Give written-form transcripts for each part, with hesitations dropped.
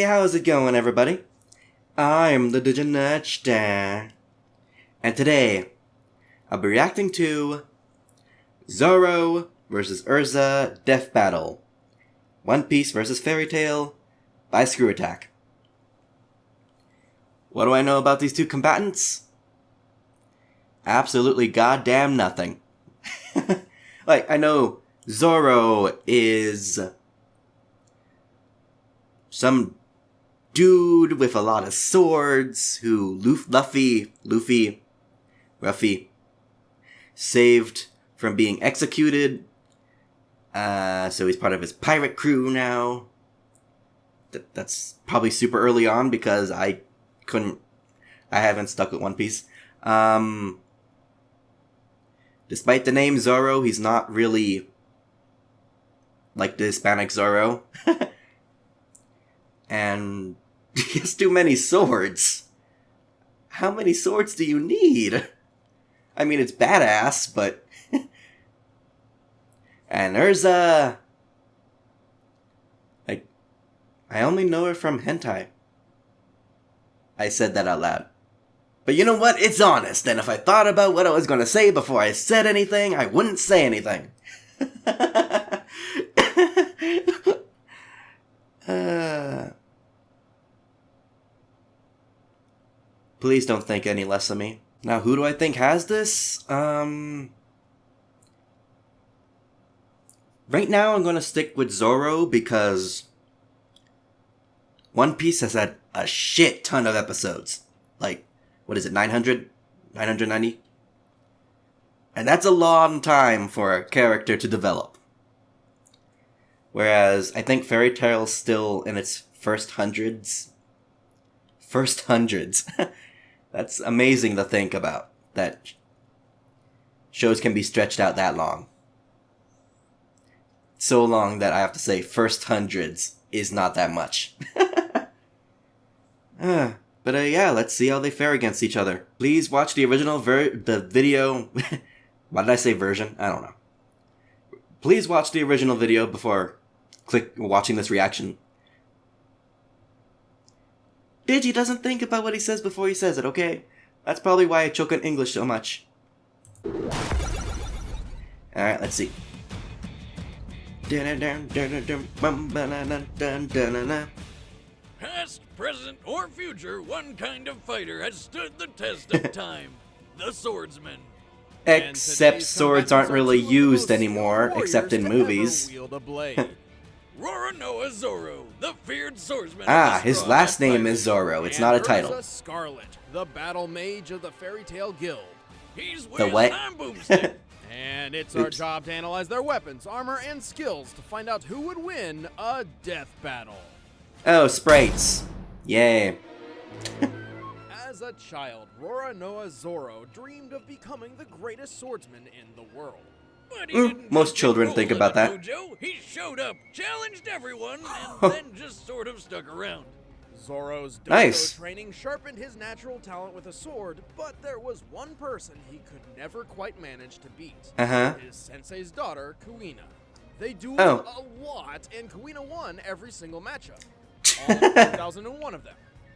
how's it going, everybody? I'm the Diginerdster, and today I'll be reacting to Zoro vs. Erza Death Battle, One Piece vs. Fairy Tail by Screw Attack. What do I know about these two combatants? Absolutely goddamn nothing. Like, I know Zoro is some dude with a lot of swords who Luffy saved from being executed. So he's part of his pirate crew now. That's probably super early on because I haven't stuck with One Piece. Despite the name Zoro, he's not really like the Hispanic Zoro. And he has too many swords. How many swords do you need? I mean, it's badass, but... And Erza... I only know her from hentai. I said that out loud. But you know what? It's honest, and if I thought about what I was going to say before I said anything, I wouldn't say anything. Please don't think any less of me. Now, who do I think has this? Right now, I'm going to stick with Zoro because One Piece has had a shit ton of episodes. Like, what is it, 900? 990? And that's a long time for a character to develop. Whereas, I think Fairy Tail's still in its first hundreds. First hundreds. That's amazing to think about, that shows can be stretched out that long. So long that I have to say first hundreds is not that much. But yeah, let's see how they fare against each other. Please watch the original the video. Why did I say version? I don't know. Please watch the original video before watching this reaction. Digi doesn't think about what he says before he says it, okay? That's probably why I choke on English so much. Alright, let's see. Past, present, or future, one kind of fighter has stood the test of time. The swordsman. Except swords aren't really used anymore, except in movies. Roronoa Zoro, the feared swordsman. His last name is Zoro. It's not a title. Erza Scarlet, the battle mage of the Fairy Tail Guild. He's The what? time boomstick. And it's our job to analyze their weapons, armor, and skills to find out who would win a death battle. Oh, sprites. Yay. As a child, Roronoa Zoro dreamed of becoming the greatest swordsman in the world. But he didn't Most just children roll think in about the that. dojo. He showed up, challenged everyone, and then just sort of stuck around. Zoro's dojo Nice. training sharpened his natural talent with a sword, but there was one person he could never quite manage to beat. His sensei's daughter, Kuina. They dueled a lot, and Kuina won every single matchup. All 1,001 of them.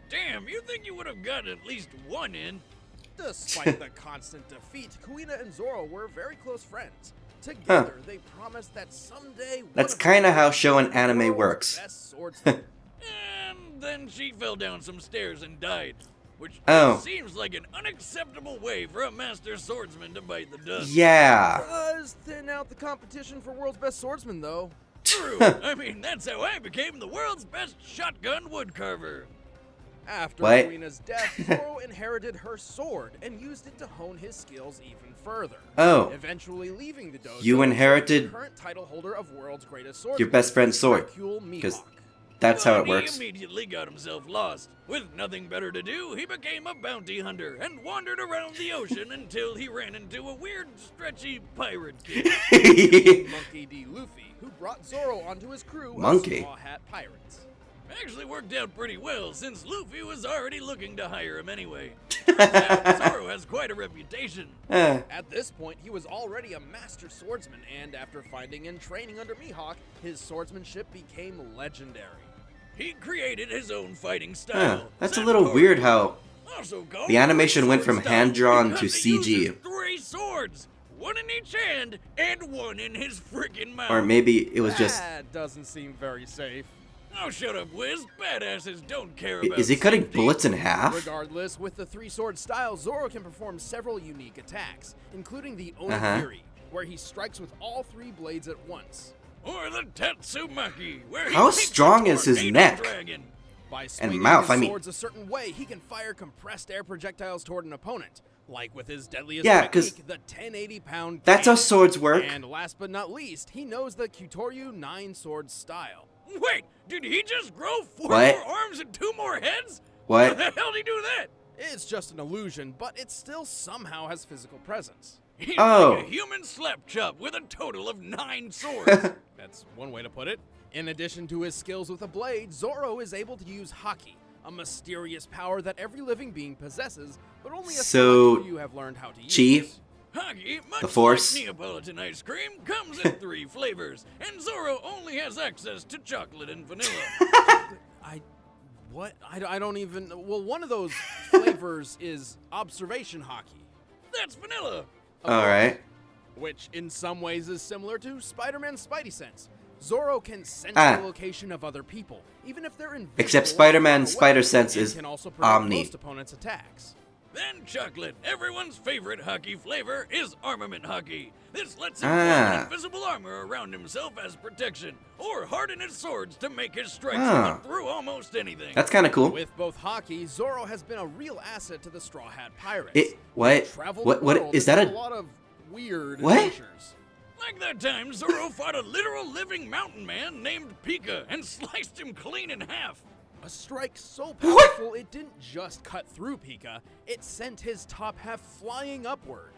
Damn, you think you would have gotten at least one in? Despite the constant defeat, Kuina and Zoro were very close friends. Together, they promised that someday That's kind of how show and anime works. Best swordsman. And then she fell down some stairs and died. Which seems like an unacceptable way for a master swordsman to bite the dust. Yeah. Does thin out the competition for world's best swordsman, though. True. I mean, that's how I became the world's best shotgun woodcarver. After What? Kuina's death, Zoro inherited her sword and used it to hone his skills even further. Eventually leaving the dojo. You inherited the current title holder of world's greatest swordsman, your best friend's sword. Because that's how it He works. immediately got himself lost. With nothing better to do, he became a bounty hunter and wandered around the ocean until he ran into a weird, stretchy pirate kid. Monkey D. Luffy, who brought Zoro onto his crew Monkey. of Straw Hat Pirates. Actually worked out pretty well, since Luffy was already looking to hire him anyway. Turns out Zoro has quite a reputation. At this point, he was already a master swordsman, and after finding and training under Mihawk, his swordsmanship became legendary. he created his own fighting style. That's a little weird how Also called the animation went from sword style hand-drawn to because he CG. uses 3 swords, one in each hand and one in his freaking mouth. Or maybe it was just... That doesn't seem very safe. Oh, shut up, Wiz. Badasses don't care about Is he cutting safety. bullets in half? Regardless, with the 3-sword style, Zoro can perform several unique attacks, including the Onigiri, where he strikes with all 3 blades at once. Or the Tatsumaki, where he How takes strong a is his tornado neck? dragon. By swinging mouth, his I mean- swords a certain way, he can fire compressed air projectiles toward an opponent, like with his deadliest Yeah, 'cause technique, the 1080-pound That's how cannon. swords work. And last but not least, he knows the Kyoryu 9-sword style. Wait, did he just grow 4 What? more arms and 2 more heads? What? How the hell did he do that? It's just an illusion, but it still somehow has physical presence. He's Oh. like a human slap chop with a total of 9 swords. That's one way to put it. In addition to his skills with a blade, Zoro is able to use Haki, a mysterious power that every living being possesses, but only a So, select few have learned how to Chi? use. Hockey, much The Force? like Neapolitan ice cream, comes in 3 flavors, and Zoro only has access to chocolate and vanilla. I don't even. Well, one of those flavors is observation Haki, That's vanilla. Alright. which in some ways is similar to Spider-Man's Spidey Sense. Zoro can sense the location of other people, even if they're invisible. Except or Spider-Man's far away, Spider Sense and is can also predict Omni. most opponents' attacks. Then chocolate. Everyone's favorite hockey flavor is armament hockey. This lets him Ah. form invisible armor around himself as protection, or harden his swords to make his strikes Ah. cut through almost anything. That's kind of cool. With both Haki, Zoro has been a real asset to the Straw Hat Pirates. What? Traveled What? the What? world Is and that did a... a lot of weird What? adventures. Like that time Zoro fought a literal living mountain man named Pika and sliced him clean in half. A strike so powerful it didn't just cut through Pika, it sent his top half flying upward.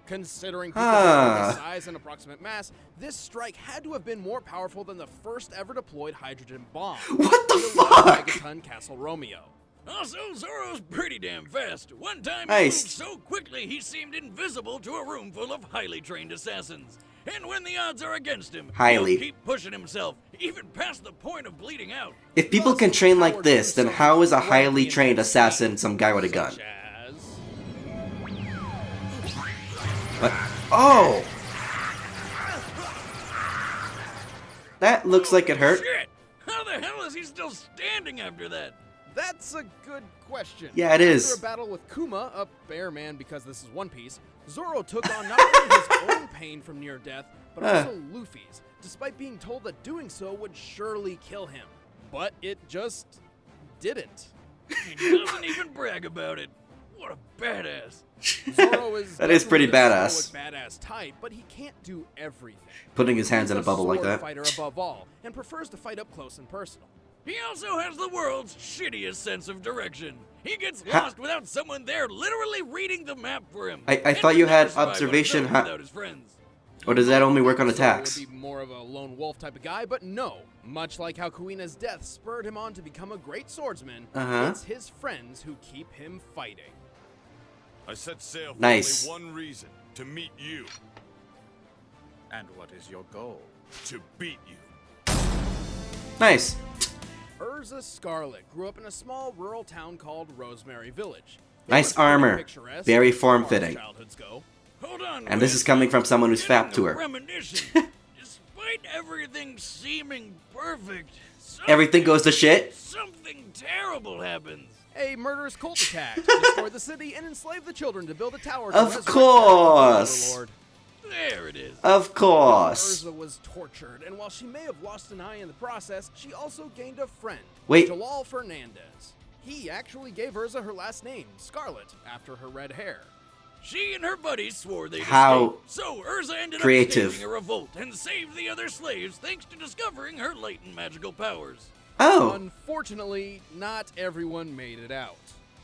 Considering Pika's size and approximate mass, this strike had to have been more powerful than the first ever deployed hydrogen bomb. What the fuck? Megaton Castle Romeo. Also, Zoro's pretty damn fast. One time Nice. he moved so quickly he seemed invisible to a room full of highly trained assassins. And when the odds are against him, Highly. he'll keep pushing himself, even past the point of bleeding out. If people can train like this, then how is a highly trained assassin some guy with a gun? Such as... What? Oh! That looks like it hurt. Shit! How the hell is he still standing after that? That's a good question. Yeah, it is. After a battle with Kuma, a bear man because this is One Piece, Zoro took on not only his own pain from near death, but also Luffy's, despite being told that doing so would surely kill him. But it just didn't. He doesn't even brag about it. What a badass. Zoro is That is pretty definitely the badass. stoic badass type, but he can't do everything. Putting his hands in a He's bubble like sword that. fighter above all, and prefers to fight up close and personal. He also has the world's shittiest sense of direction. He gets lost without someone there literally reading the map for him. I And thought would you never had survive on observation his own ha- without his friends. Or does that only work on Zoro attacks? would be more of a lone wolf type of guy, but no. Much like how Kuina's death spurred him on to become a great swordsman, it's his friends who keep him fighting. I set sail for Nice. only one reason, to meet you, And what is your goal? to beat you. Nice. Erza Scarlet grew up in a small rural town called Rosemary Village. It Nice was pretty armor. picturesque Very as far as form-fitting. childhoods go. Hold on. And this Wiz. is coming from someone who's Getting fap to a her. premonition. Despite everything seeming perfect, Everything goes to shit? Something terrible happens. A murderous cult attack destroyed the city and enslaved the children to build a tower to Of resurrect their course. overlord. There it is. Of course. Erza was tortured, and while she may have lost an eye in the process, she also gained a friend, Wait. Jalal Fernandez. He actually gave Erza her last name, Scarlet, after her red hair. She and her buddies swore they'd How escape, so Erza ended creative. up staging a revolt and saved the other slaves thanks to discovering her latent magical powers. Oh. Unfortunately, not everyone made it out.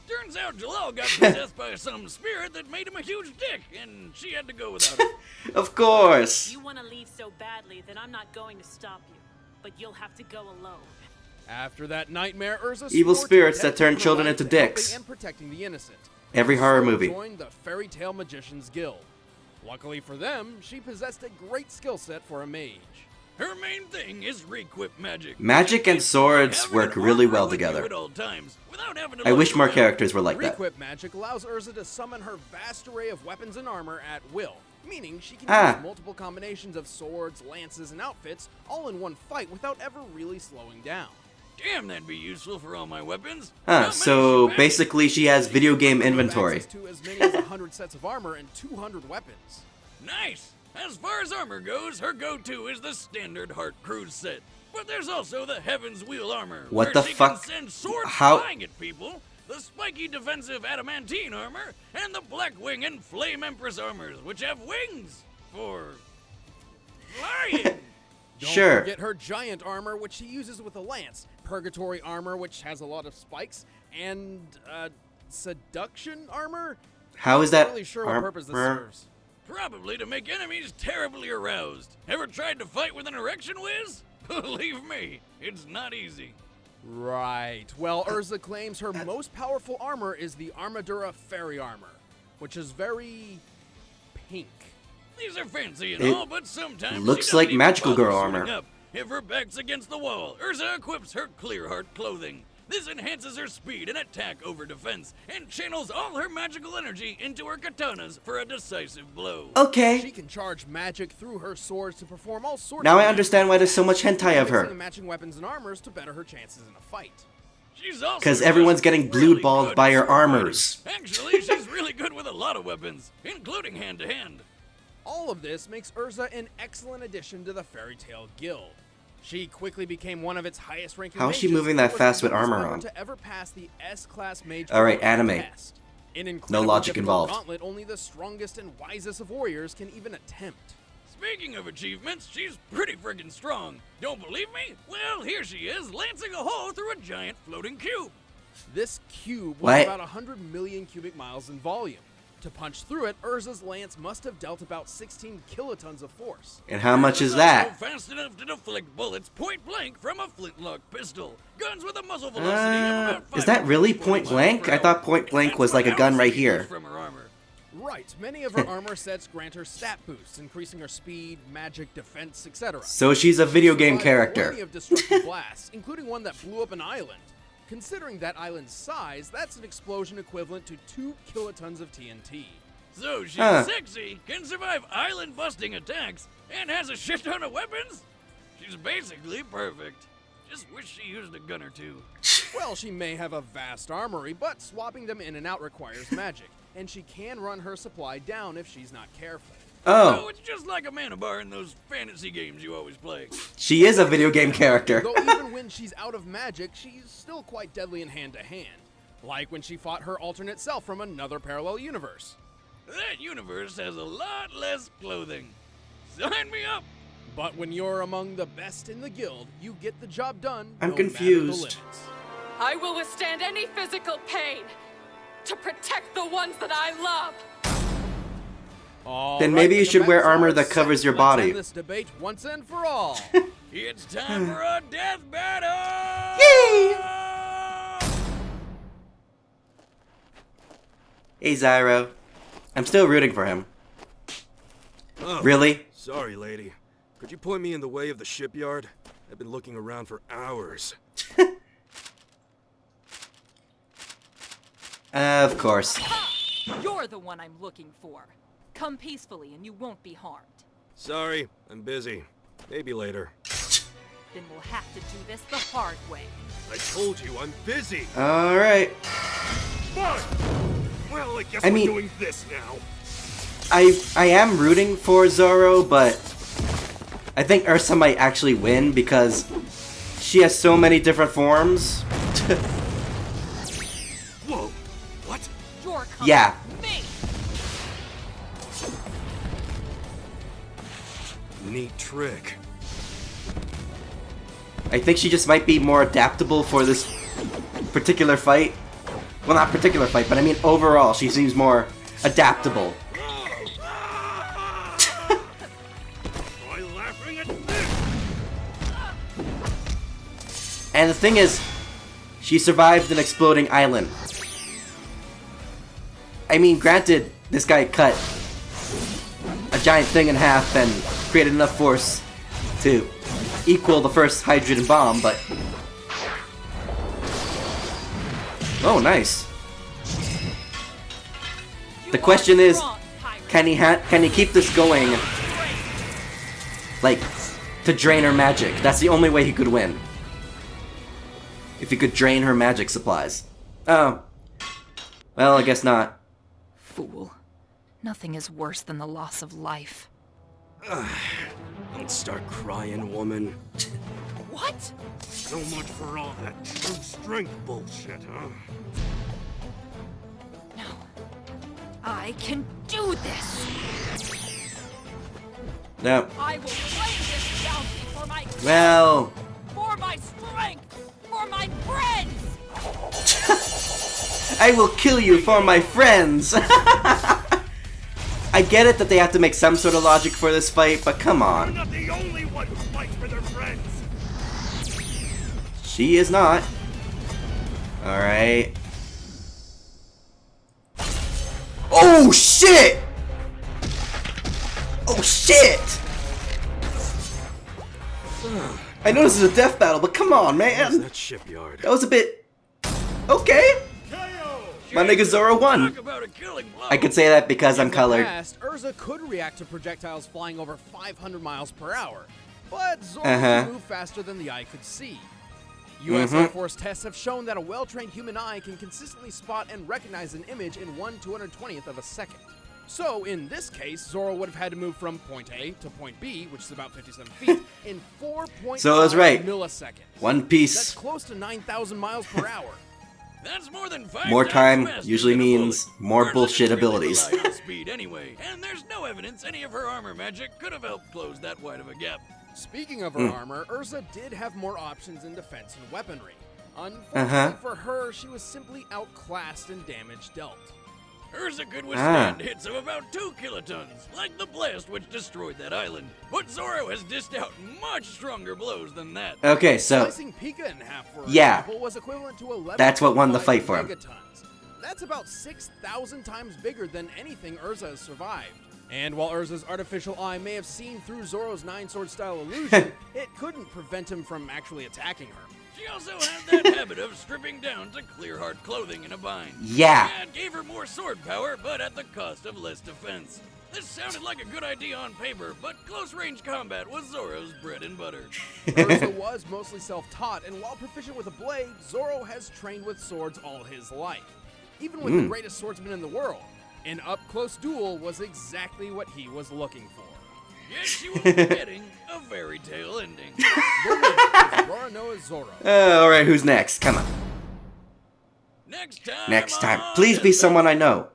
Turns out Jalal got possessed by some spirit that made him a huge dick, and she had to go without him. Of course. You want to leave so badly that I'm not going to stop you, but you'll have to go alone. After that nightmare, Erza Evil swore to spirits that protect turn her children life into to helping dicks. and protecting the innocent. Every horror Zoro movie. joined the Fairy Tale Magicians Guild. Luckily for them, she possessed a great skill set for a mage. Her main thing is requip magic. Magic and swords Have work an really armor well with you together. at all times, without having to I look wish more around. characters were like that. Requip magic allows Erza to summon her vast array of weapons and armor at will, meaning she can use multiple combinations of swords, lances, and outfits all in one fight without ever really slowing down. Damn, that'd be useful for all my weapons. So basically she has video game inventory. Access to as many as 100 sets of armor and 200 weapons. Nice! As far as armor goes, her go-to is the standard Heart Cruise set. But there's also the Heaven's Wheel armor, What where the she fuck? can send swords How- flying at people, the spiky defensive adamantine armor, and the Black Wing and Flame Empress armors, which have wings for flying. Sure. Don't forget her giant armor, which she uses with a lance, purgatory armor, which has a lot of spikes, and seduction armor. How is I'm that not really sure what purpose this armor? serves. Probably to make enemies terribly aroused. Ever tried to fight with an erection whiz? Believe me, it's not easy. Right. Well, Erza claims her most powerful armor is the Armadura Fairy armor, which is very pink. These are fancy and It all, but sometimes looks she doesn't like even magical bother girl suiting armor. Up. If her back's against the wall, Erza equips her Clear Heart clothing. This enhances her speed and attack over defense, and channels all her magical energy into her katanas for a decisive blow. She Okay. can charge magic through her swords to perform all sorts Now of I understand why there's so much hentai of mixing her. and matching weapons and armors to better her chances in a fight. She's also 'Cause everyone's just getting really blue-balled good by at her sword fighting. armors. Actually, she's really good with a lot of weapons, including hand-to-hand. All of this makes Erza an excellent addition to the Fairy Tail Guild. She quickly became one of its highest-ranking How is she mages moving and that was fast the with youngest armor member on? to ever pass the S-class mage Alright, program anime. test. An incredibly logic difficult involved. Gauntlet only the strongest and wisest of warriors can even attempt. Speaking of achievements, she's pretty friggin' strong. Don't believe me? Well, here she is, lancing a hole through a giant floating cube. This cube What? was about 100 million cubic miles in volume. To punch through it, Erza's lance must have dealt about 16 kilotons of force. And how much is She's that? also fast enough to deflect bullets point blank from a flintlock pistol. Guns with a muzzle velocity of about Is that really 540 point miles blank? per I hour. thought point blank That's was like a what gun else right she used here. From her armor. Right, many of her armor sets grant her stat boosts, increasing her speed, magic, defense, etc. So she's a video game Survived character. plenty of destructive blasts, including one that blew up an island. Considering that island's size, that's an explosion equivalent to 2 kilotons of TNT. So she's Huh. sexy, can survive island-busting attacks, and has a shit ton of weapons? She's basically perfect. Just wish she used a gun or two. Well, she may have a vast armory, but swapping them in and out requires magic, and she can run her supply down if she's not careful. So Oh, it's just like a mana bar in those fantasy games you always play. she is a video game character. Though even when she's out of magic, she's still quite deadly in hand-to-hand. Like when she fought her alternate self from another parallel universe. That universe has a lot less clothing. Sign me up! But when you're among the best in the guild, you get the job done. I'm no matter the confused. limits. I will withstand any physical pain to protect the ones that I love. All Then right, maybe you the should wear bets are armor that set. covers your Let's body. end this debate once and for all. It's time for a death battle! Hey, Zyro. I'm still rooting for him. Oh, Really? sorry, lady. Could you point me in the way of the shipyard? I've been looking around for hours. Of course. You're the one I'm looking for. Come peacefully and you won't be harmed. Sorry, I'm busy. Maybe later. Then we'll have to do this the hard way. I told you I'm busy. Alright. Fine. Well, I guess I we're mean- doing this now. I am rooting for Zoro, but I think Erza might actually win because she has so many different forms. Whoa! What? You're coming Yeah. with me. Neat trick. I think she just might be more adaptable for this particular fight. Well, not particular fight, but I mean overall, she seems more adaptable. Try laughing at this. And the thing is, she survived an exploding island. I mean, granted, this guy cut a giant thing in half and created enough force to equal the first hydrogen bomb, but... Oh, nice. The question is, can he keep this going, like, to drain her magic? That's the only way he could win. If he could drain her magic supplies. Oh. Well, I guess not. Fool. Nothing is worse than the loss of life. Don't start crying, woman. What? So much for all that true strength bullshit, huh? No. I can do this! No. I will claim this bounty for my Well... for my strength, for my friends! I will kill you for my friends! I get it that they have to make some sort of logic for this fight, but come on. You're not the only one who fights for their friends! She is not. Alright. Oh shit! Oh shit! I know this is a death battle, but come on, man! That shipyard. That was a bit... Okay! My nigga Zoro won. I could say that because I'm colored. In the past, Erza could react to projectiles flying over 500 miles per hour, but Zoro can move faster than the eye could see. U.S. Air Force tests have shown that a well-trained human eye can consistently spot and recognize an image in 1/220th of a second. So, in this case, Zoro would have had to move from point A to point B, which is about 57 feet, in 4.5 So I was right. milliseconds. One piece. That's close to 9,000 miles per hour. That's more than 5 More time times usually faster than a means bullet. more Erza bullshit didn't really abilities. rely on speed anyway, and there's no evidence any of her armor magic could have helped close that wide of a gap. Speaking of her armor, Erza did have more options in defense and weaponry. Unfortunately for her, she was simply outclassed in damage dealt. Erza could withstand hits of about 2 kilotons, like the blast which destroyed that island. But Zoro has dished out much stronger blows than that. Okay, so... Slicing Pika in half, for Yeah. example, was equivalent to 11 That's what won the fight for him. megatons. That's about 6,000 times bigger than anything Erza has survived. And while Erza's artificial eye may have seen through Zoro's nine-sword style illusion, it couldn't prevent him from actually attacking her. She also had that habit of stripping down to clear heart clothing in a bind. Yeah. That gave her more sword power, but at the cost of less defense. This sounded like a good idea on paper, but close-range combat was Zoro's bread and butter. Erza was mostly self-taught, and while proficient with a blade, Zoro has trained with swords all his life. Even with the greatest swordsman in the world, an up-close duel was exactly what he was looking for. Yet she was getting a fairy tale ending. Zoro. Alright, who's next? Come on. Next time. Please be someone I know.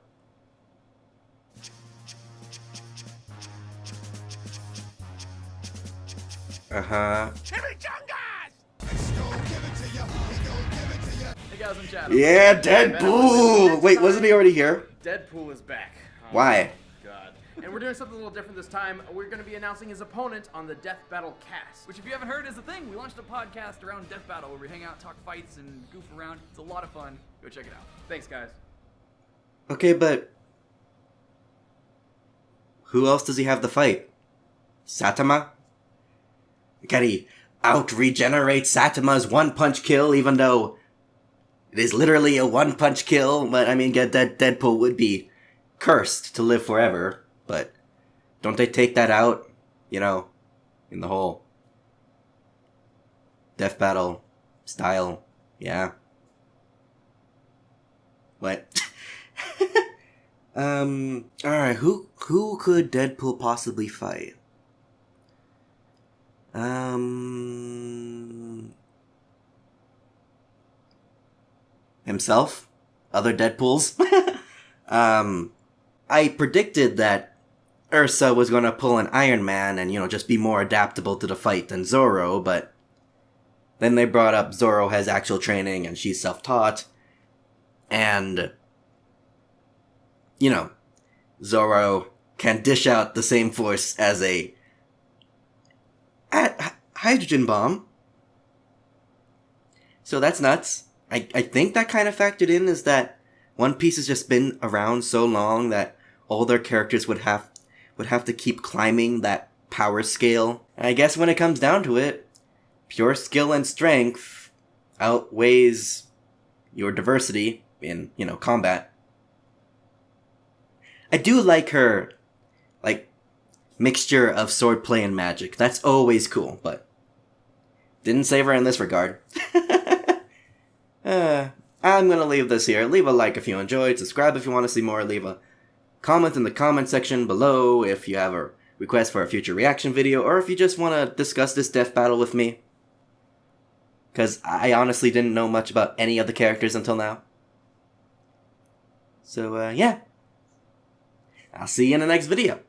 Uh-huh. Hey guys, I'm Chad. Yeah, Deadpool! Wait, wasn't he already here? Deadpool is back. Oh, Why? God. And we're doing something a little different this time. We're going to be announcing his opponent on the Death Battle cast. Which, if you haven't heard, is a thing. We launched a podcast around Death Battle where we hang out, talk fights, and goof around. It's a lot of fun. Go check it out. Thanks, guys. Okay, but... who else does he have to fight? Satama? Can he out-regenerate Satama's one-punch kill, even though it is literally a one-punch kill? But, I mean, Deadpool would be cursed to live forever. But don't they take that out, you know, in the whole Death Battle style? Yeah. What? Alright, who could Deadpool possibly fight? Himself? Other Deadpools? I predicted that Erza was gonna pull an Iron Man and, you know, just be more adaptable to the fight than Zoro, but then they brought up Zoro has actual training and she's self-taught, and, you know, Zoro can dish out the same force as a hydrogen bomb. So that's nuts. I think that kind of factored in is that One Piece has just been around so long that all their characters would have to keep climbing that power scale. And I guess when it comes down to it, pure skill and strength outweighs your diversity in, combat. I do like her, mixture of swordplay and magic. That's always cool, but didn't save her in this regard. I'm gonna leave this here. Leave a like if you enjoyed, subscribe if you want to see more, leave a comment in the comment section below if you have a request for a future reaction video, or if you just want to discuss this death battle with me. Because I honestly didn't know much about any of the characters until now. So, yeah. I'll see you in the next video.